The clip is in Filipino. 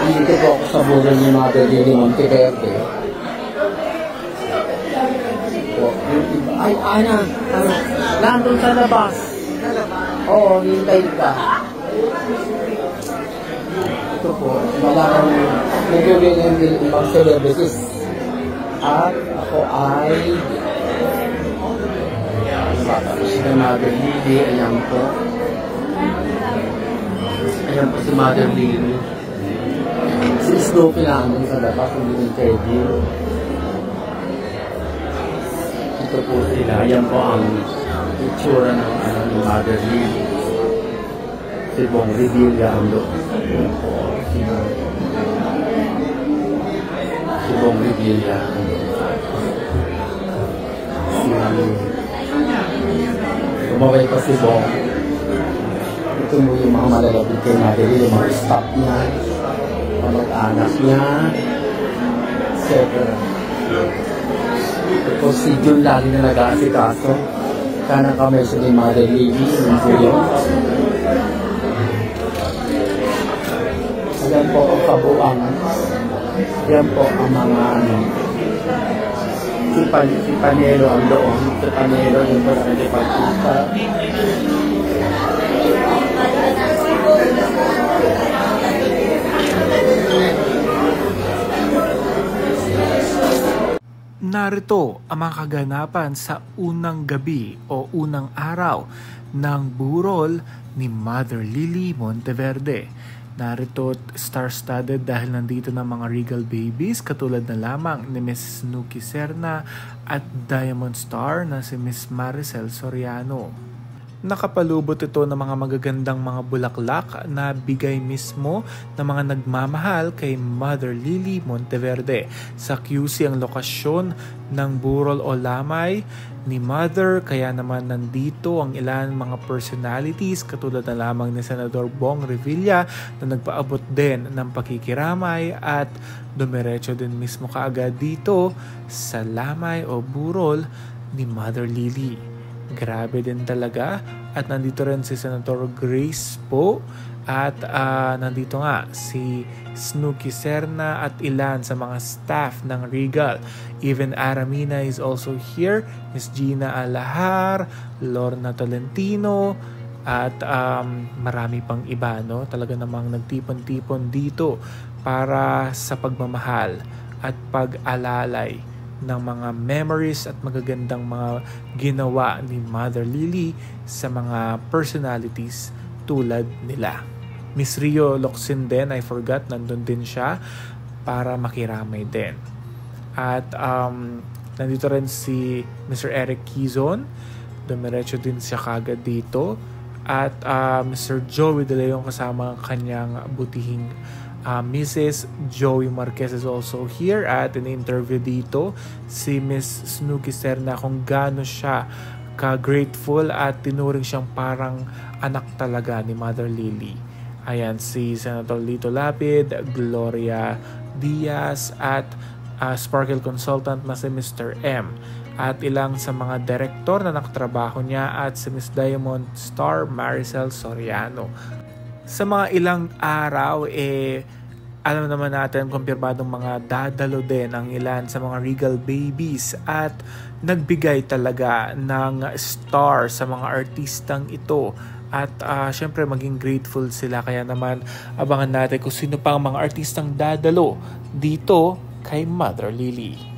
Dito po ako sa burol ni Mother Lily Monteverde. Ay, Ana, nandun sa labas. Oo, hintay ka. Ito po, malamang nag-uwi ng ibang celebrities. At ako ay si Mother Lily. Ayan po. Ayan po si Mother Lily. Si Snoopy namin sa labas, hindi ng Teddy. Ito po sila. Ayan po ang itsura ng ni Mother Lily. Si Bong Revilla ang doon. Ayan po. Si Bong Revilla ang doon. Tumaway pa si Bong. Ito mo yung mga malalabit kay Mother Lily, yung mga staff niya, kamag-anak niya, etc. Ito si Jun lagi na nag-aasikaso. Kanang kami siya ni Mother Lily, yung po yun. Ayan po ang kabuangan. Ayan po ang mga si Panelo ang doon. Si Panelo yung po sa Pagkita. Narito ang mga kaganapan sa unang gabi o unang araw ng burol ni Mother Lily Monteverde. Narito star-studded dahil nandito ng mga regal babies katulad na lamang ni Miss Snooki Serna at Diamond Star na si Miss Maricel Soriano. Nakapalubot ito ng mga magagandang mga bulaklak na bigay mismo ng mga nagmamahal kay Mother Lily Monteverde. Sa QC ang lokasyon ng burol o lamay ni Mother, kaya naman nandito ang ilan mga personalities katulad na lamang ni Senador Bong Revilla na nagpaabot din ng pakikiramay at dumiretso din mismo kaagad dito sa lamay o burol ni Mother Lily. Grabe din talaga. At nandito rin si Senator Grace po. At nandito nga si Snooki Serna at ilan sa mga staff ng Regal. Even Aramina is also here. Miss Gina Alahar, Lorna Tolentino, at marami pang iba. No? Talaga namang nagtipon-tipon dito para sa pagmamahal at pag-alalay ng mga memories at magagandang mga ginawa ni Mother Lily sa mga personalities tulad nila. Miss Rio Locsin din, I forgot, nandun din siya para makiramay din. At nandito rin si Mr. Eric Quizon, dumiretso din siya kagad dito. At Mr. Joey De Leon kasama ang kanyang butihing Mrs. Joey Marquez is also here at in-interview dito si Miss Snooki Serna kung gaano siya ka-grateful at tinuring siyang parang anak talaga ni Mother Lily. Ayan, si Senator Lito Lapid, Gloria Diaz at Sparkle Consultant na si Mr. M. At ilang sa mga direktor na nakatrabaho niya at si Miss Diamond Star Maricel Soriano. Sa mga ilang araw, alam naman natin kumpirmadong mga dadalo din ang ilan sa mga regal babies at nagbigay talaga ng star sa mga artistang ito. At syempre maging grateful sila, kaya naman abangan natin kung sino pang mga artistang dadalo dito kay Mother Lily.